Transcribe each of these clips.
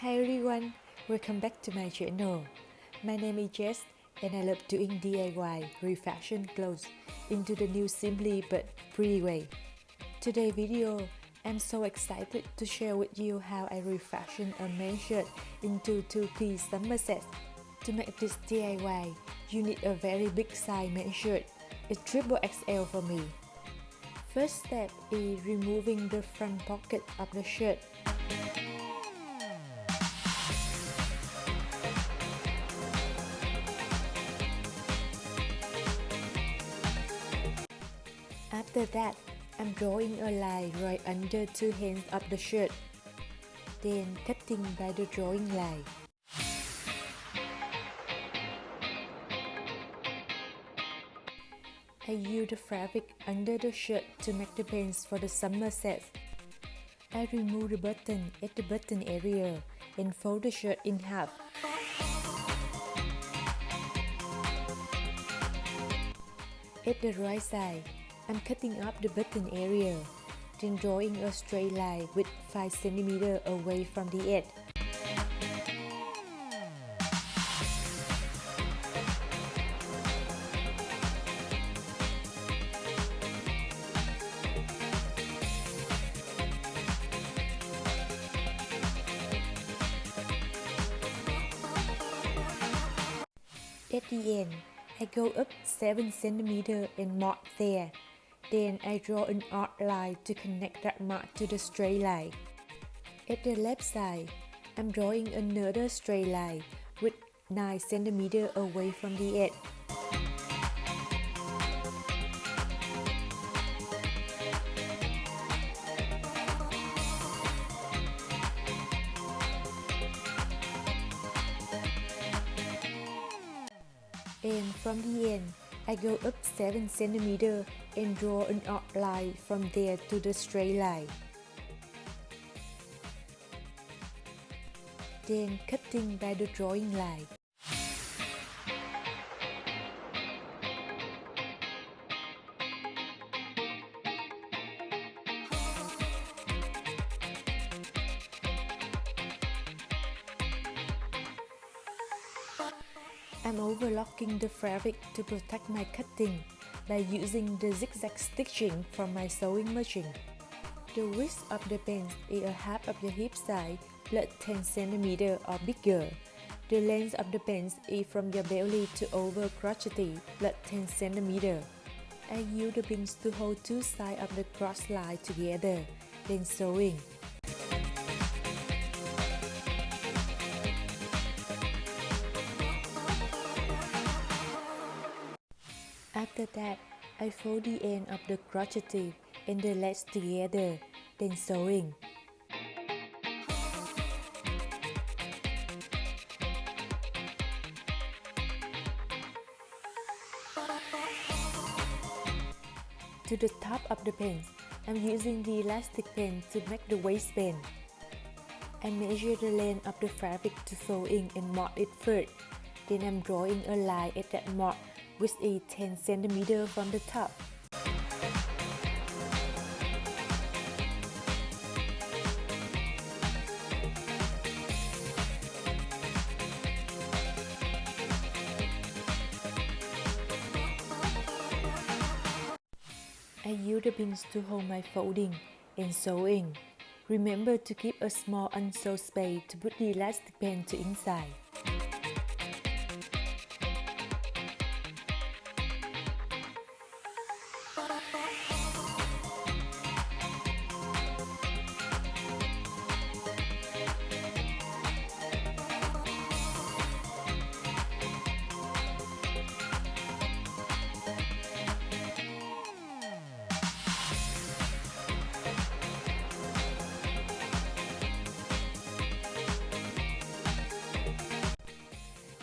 Hi everyone, welcome back to my channel. My name is Jess and I love doing DIY refashion clothes into the new simply but pretty way. Today's video, I'm so excited to share with you how I refashion a men's shirt into two-piece summer set. To make this DIY, you need a very big size men's shirt. It's triple XL for me. First step is removing the front pocket of the shirt. After that, I'm drawing a line right under two hands of the shirt, then cutting by the drawing line. I use the fabric under the shirt to make the pants for the summer set. I remove the button at the button area and fold the shirt in half. At the right side, I'm cutting up the button area, then drawing a straight line with 5 cm away from the edge. At the end, I go up 7 cm and mark there. Then I draw an arc line to connect that mark to the straight line. At the left side, I'm drawing another straight line with 9 cm away from the edge. And from the end, I go up 7 cm and draw an arc line from there to the straight line. Then cutting by the drawing line. I'm overlocking the fabric to protect my cutting by using the zigzag stitching from my sewing machine. The width of the pants is a half of your hip size plus 10 cm or bigger. The length of the pants is from your belly to over crotchety plus 10 cm. I use the pins to hold two sides of the cross line together, then sewing. After that, I fold the end of the crochet and the legs together, then sewing. To the top of the pants, I'm using the elastic band to make the waistband. I measure the length of the fabric to sewing and mark it first. Then I'm drawing a line at that mark, which is 10 cm from the top. I use the pins to hold my folding and sewing. Remember to keep a small unsewed space to put the elastic band to inside.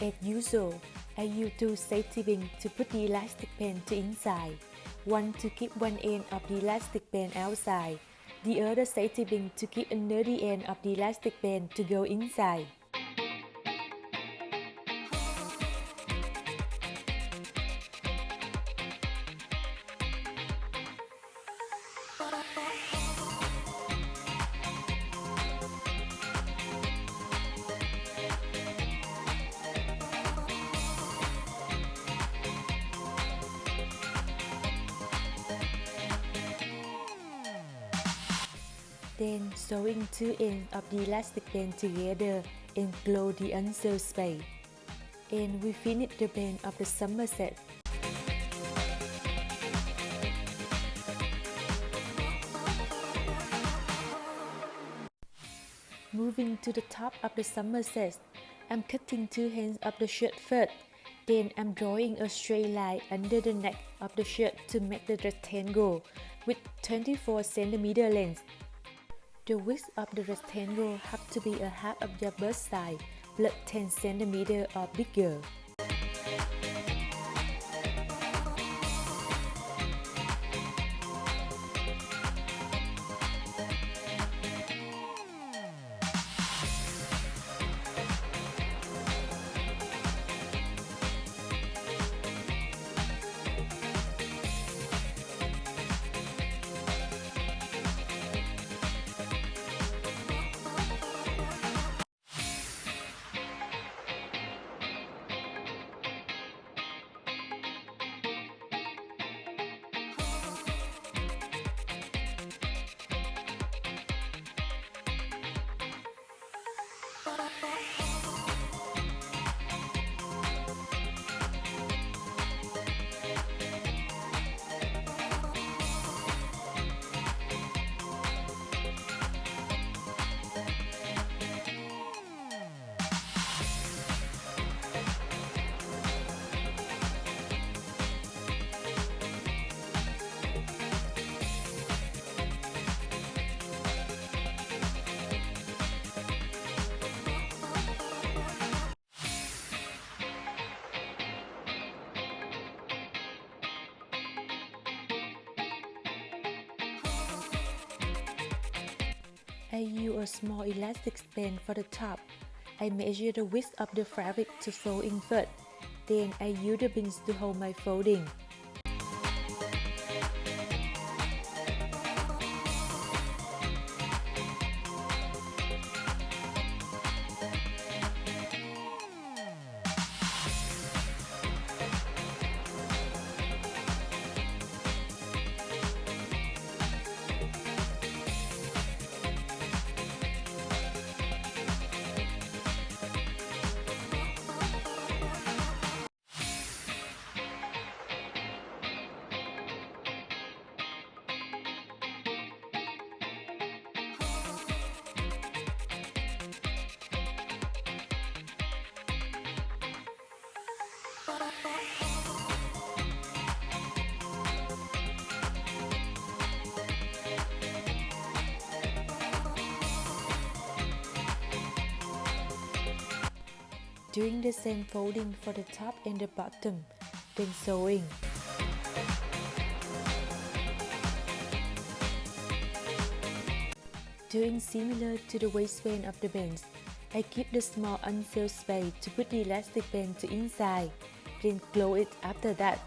As usual, I use two safety pins to put the elastic band to inside. One to keep one end of the elastic band outside, the other safety pin to keep another end of the elastic band to go inside. Then sewing two ends of the elastic band together and close the unsewed space. And we finish the band of the summer set. Moving to the top of the summer set, I'm cutting two hands of the shirt first. Then I'm drawing a straight line under the neck of the shirt to make the rectangle with 24 cm length. The width of the rectangle have to be a half of your bust size, plus 10 cm or bigger. I use a small elastic band for the top. I measure the width of the fabric to fold in first. Then I use the bins to hold my folding. Doing the same folding for the top and the bottom, then sewing. Doing similar to the waistband of the bands, I keep the small unsewed space to put the elastic band to inside, then close it after that.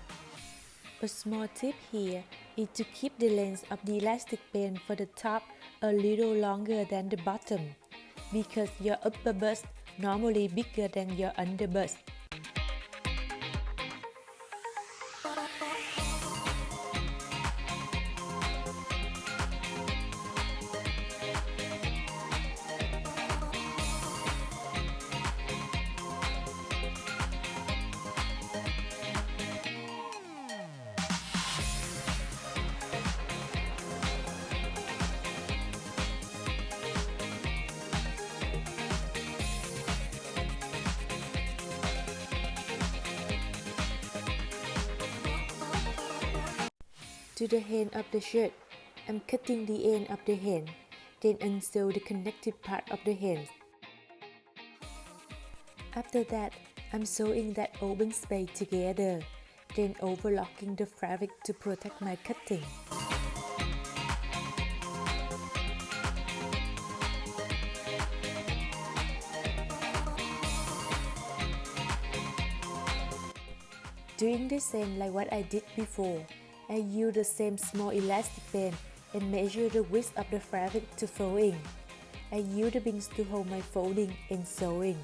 A small tip here is to keep the length of the elastic band for the top a little longer than the bottom, because your upper bust normally bigger than your under bust. To the hem of the shirt, I'm cutting the end of the hem, then unsew the connective part of the hem. After that, I'm sewing that open space together, then overlocking the fabric to protect my cutting. Doing the same like what I did before, I use the same small elastic band and measure the width of the fabric to fold in. I use the bins to hold my folding and sewing.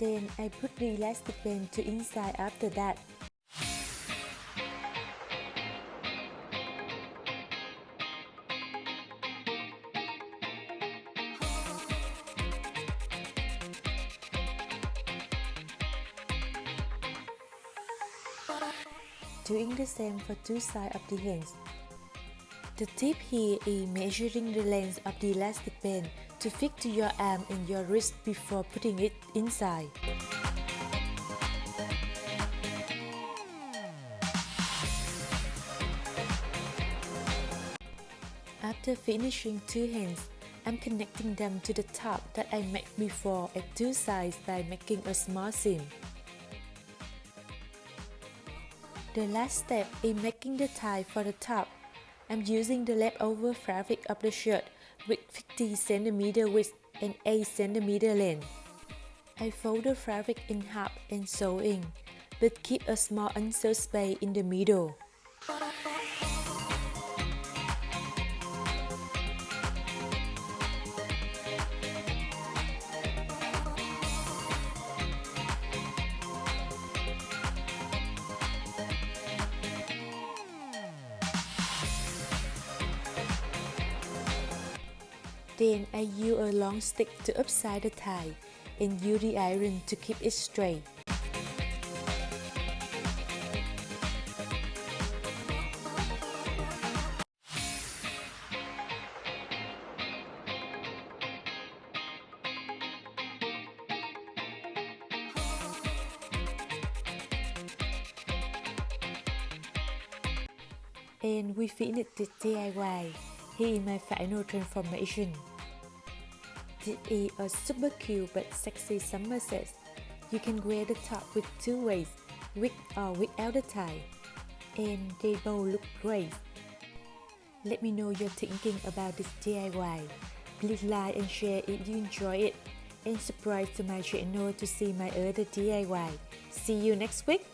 Then I put the elastic band to inside after that. Doing the same for two sides of the hands. The tip here is measuring the length of the elastic band to fit to your arm and your wrist before putting it inside. After finishing two hands, I'm connecting them to the top that I made before at two sides by making a small seam. The last step is making the tie for the top. I'm using the leftover fabric of the shirt with 50 cm width and 8 cm length. I fold the fabric in half and sew in, but keep a small unsewed space in the middle. Then I use a long stick to upside the tie and use the iron to keep it straight. And we finished the DIY. Here is my final transformation. This is a super cute but sexy summer set. You can wear the top with two ways, with or without the tie. And they both look great. Let me know your thinking about this DIY. Please like and share if you enjoy it. And subscribe to my channel to see my other DIY. See you next week!